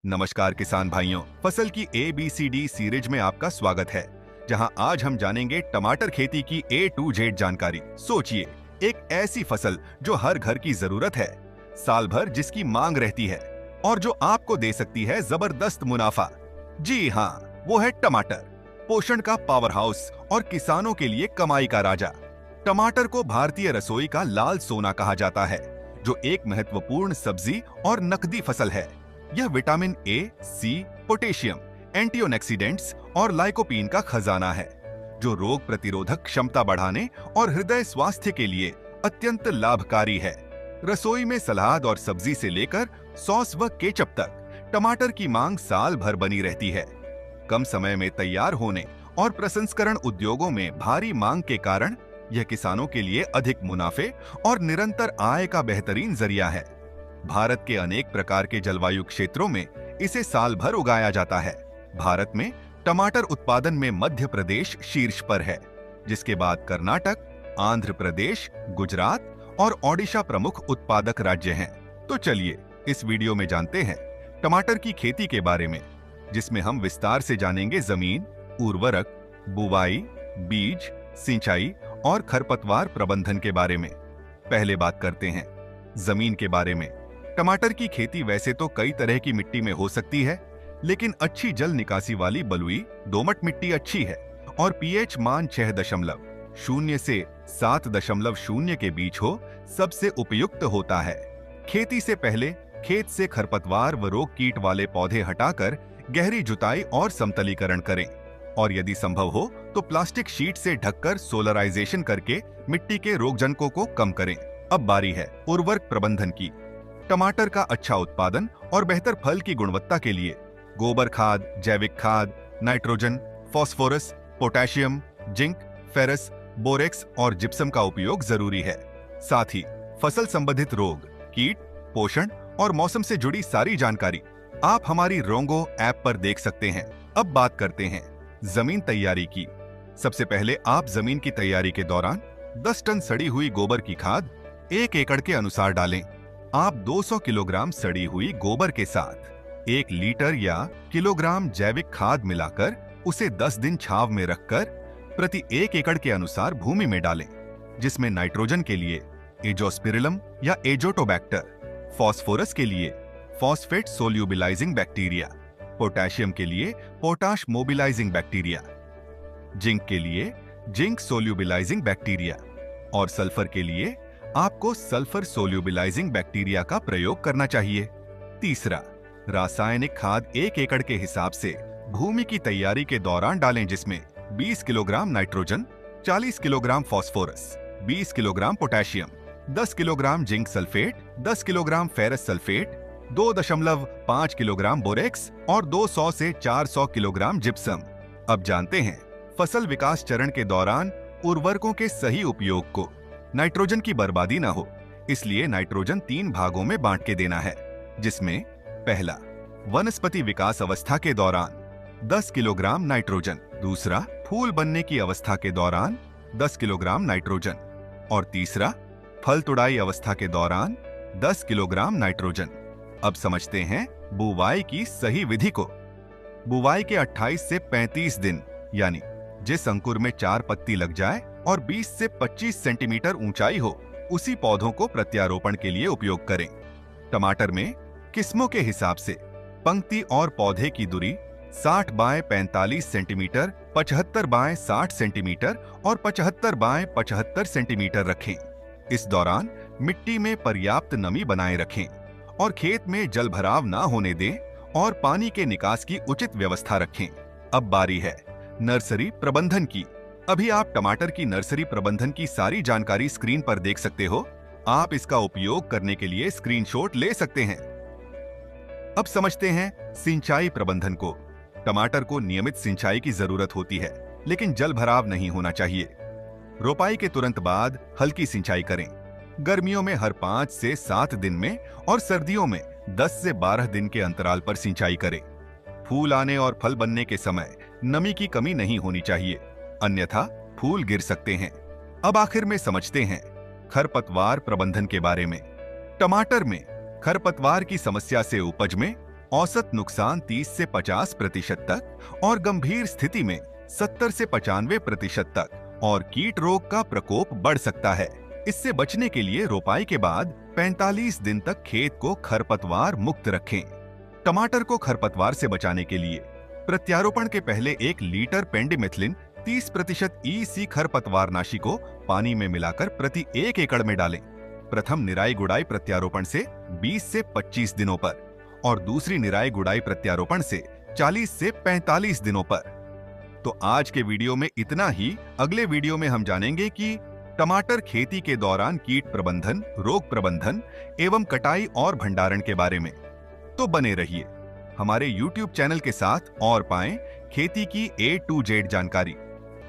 नमस्कार किसान भाइयों, फसल की ABCD सीरीज में आपका स्वागत है, जहां आज हम जानेंगे टमाटर खेती की A to Z जानकारी। सोचिए, एक ऐसी फसल जो हर घर की जरूरत है, साल भर जिसकी मांग रहती है और जो आपको दे सकती है जबरदस्त मुनाफा। जी हाँ, वो है टमाटर, पोषण का पावर हाउस और किसानों के लिए कमाई का राजा। टमाटर को भारतीय रसोई का लाल सोना कहा जाता है, जो एक महत्वपूर्ण सब्जी और नकदी फसल है। यह vitamin A, C, potassium, antioxidants और लाइकोपीन का खजाना है, जो रोग प्रतिरोधक क्षमता बढ़ाने और हृदय स्वास्थ्य के लिए अत्यंत लाभकारी है। रसोई में सलाद और सब्जी से लेकर सॉस व केचप तक टमाटर की मांग साल भर बनी रहती है। कम समय में तैयार होने और प्रसंस्करण उद्योगों में भारी मांग के कारण यह किसानों के लिए अधिक मुनाफे और निरंतर आय का बेहतरीन जरिया है। भारत के अनेक प्रकार के जलवायु क्षेत्रों में इसे साल भर उगाया जाता है। भारत में टमाटर उत्पादन में मध्य प्रदेश शीर्ष पर है, जिसके बाद कर्नाटक, आंध्र प्रदेश, गुजरात और ओडिशा प्रमुख उत्पादक राज्य हैं। तो चलिए इस वीडियो में जानते हैं टमाटर की खेती के बारे में, जिसमें हम विस्तार से जानेंगे जमीन, उर्वरक, बुवाई, बीज, सिंचाई और खरपतवार प्रबंधन के बारे में। पहले बात करते हैं जमीन के बारे में। टमाटर की खेती वैसे तो कई तरह की मिट्टी में हो सकती है, लेकिन अच्छी जल निकासी वाली बलुई दोमट मिट्टी अच्छी है और पीएच मान 6.0 से 7.0 के बीच हो सबसे उपयुक्त होता है। खेती से पहले खेत से खरपतवार व रोग कीट वाले पौधे हटाकर गहरी जुताई और समतलीकरण करें और यदि संभव हो तो प्लास्टिक शीट से ढककर सोलराइजेशन करके मिट्टी के रोगजनकों को कम करें। अब बारी है उर्वरक प्रबंधन की। टमाटर का अच्छा उत्पादन और बेहतर फल की गुणवत्ता के लिए गोबर खाद, जैविक खाद, nitrogen, phosphorus, potassium, zinc, ferrous, borax और जिप्सम का उपयोग जरूरी है। साथ ही फसल संबंधित रोग, कीट, पोषण और मौसम से जुड़ी सारी जानकारी आप हमारी रोंगो ऐप पर देख सकते हैं। अब बात करते हैं जमीन तैयारी की। सबसे पहले आप जमीन की तैयारी के दौरान 10 टन सड़ी हुई गोबर की खाद 1 एकड़ के अनुसार डालें। आप 200 किलोग्राम सड़ी हुई गोबर के साथ 1 लीटर या किलोग्राम जैविक खाद मिलाकर उसे 10 दिन छांव में रखकर प्रति 1 एकड़ के अनुसार भूमि में डालें, जिसमें नाइट्रोजन के लिए एजोस्पिरिलम या एजोटोबैक्टर, फास्फोरस के लिए फॉस्फेट सोल्यूबिलाइजिंग बैक्टीरिया, पोटेशियम के लिए पोटाश मोबिलाइजिंग बैक्टीरिया, जिंक के लिए जिंक सोल्यूबिलाइजिंग बैक्टीरिया और सल्फर के लिए आपको सल्फर सोल्यूबिलाइजिंग बैक्टीरिया का प्रयोग करना चाहिए। तीसरा, रासायनिक खाद 1 एकड़ के हिसाब से भूमि की तैयारी के दौरान डालें, जिसमें 20 kilogram nitrogen, 40 kilogram phosphorus, 20 kilogram potassium, 10 kilogram zinc sulphate, 10 kilogram ferrous sulphate, 2.5 kilogram borax और 200 से 400 किलोग्राम जिप्सम। अब जानते हैं फसल विकास चरण के दौरान उर्वरकों के सही उपयोग को। नाइट्रोजन की बर्बादी ना हो, इसलिए नाइट्रोजन 3 भागों में बांट के देना है, जिसमें पहला, वनस्पति विकास अवस्था के दौरान 10 किलोग्राम नाइट्रोजन, दूसरा, फूल बनने की अवस्था के दौरान 10 किलोग्राम नाइट्रोजन और तीसरा, फल तुड़ाई अवस्था के दौरान 10 किलोग्राम नाइट्रोजन। अब समझते हैं बुवाई की सही विधि को। बुवाई के 28 से 35 दिन, यानी जिस अंकुर में 4 पत्ती लग जाए और 20 से 25 सेंटीमीटर ऊंचाई हो, उसी पौधों को प्रत्यारोपण के लिए उपयोग करें। टमाटर में किस्मों के हिसाब से पंक्ति और पौधे की दूरी 60 बाय 45 सेंटीमीटर, 75 बाय 60 सेंटीमीटर और 75 बाय 75 सेंटीमीटर रखें। इस दौरान मिट्टी में पर्याप्त नमी बनाए रखें और खेत में जलभराव ना होने दें और पानी के निकास की उचित व्यवस्था रखें। अब बारी है नर्सरी प्रबंधन की। अभी आप टमाटर की नर्सरी प्रबंधन की सारी जानकारी स्क्रीन पर देख सकते हो। आप इसका उपयोग करने के लिए स्क्रीनशॉट ले सकते हैं। अब समझते हैं सिंचाई प्रबंधन को। टमाटर को नियमित सिंचाई की जरूरत होती है, लेकिन जल भराव नहीं होना चाहिए। रोपाई के तुरंत बाद हल्की सिंचाई करें। गर्मियों में हर 5 से 7 दिन में और सर्दियों में 10 से 12 दिन के अंतराल पर सिंचाई करें। फूल आने और फल बनने के समय नमी की कमी नहीं होनी चाहिए, अन्यथा फूल गिर सकते हैं। अब आखिर में समझते हैं खरपतवार प्रबंधन के बारे में। टमाटर में खरपतवार की समस्या से उपज में औसत नुकसान 30 से 50% तक और गंभीर स्थिति में 70 से 95% तक और कीट रोग का प्रकोप बढ़ सकता है। इससे बचने के लिए रोपाई के बाद 45 दिन तक खेत को खरपतवार मुक्त रखें। टमाटर को खरपतवार से बचाने के लिए प्रत्यारोपण के पहले 1 लीटर पेंडिमेथिलिन 30% EC खरपतवारनाशी को पानी में मिलाकर प्रति 1 एकड़ में डालें। प्रथम निराई गुड़ाई प्रत्यारोपण से 20 से 25 दिनों पर और दूसरी निराई गुड़ाई प्रत्यारोपण से 40 से 45 दिनों पर। तो आज के वीडियो में इतना ही। अगले वीडियो में हम जानेंगे कि टमाटर खेती के दौरान कीट प्रबंधन, रोग प्रबंधन एवं कटाई और भंडारण के बारे में। तो बने रहिए हमारे YouTube चैनल के साथ और पाएं खेती की A to Z जानकारी।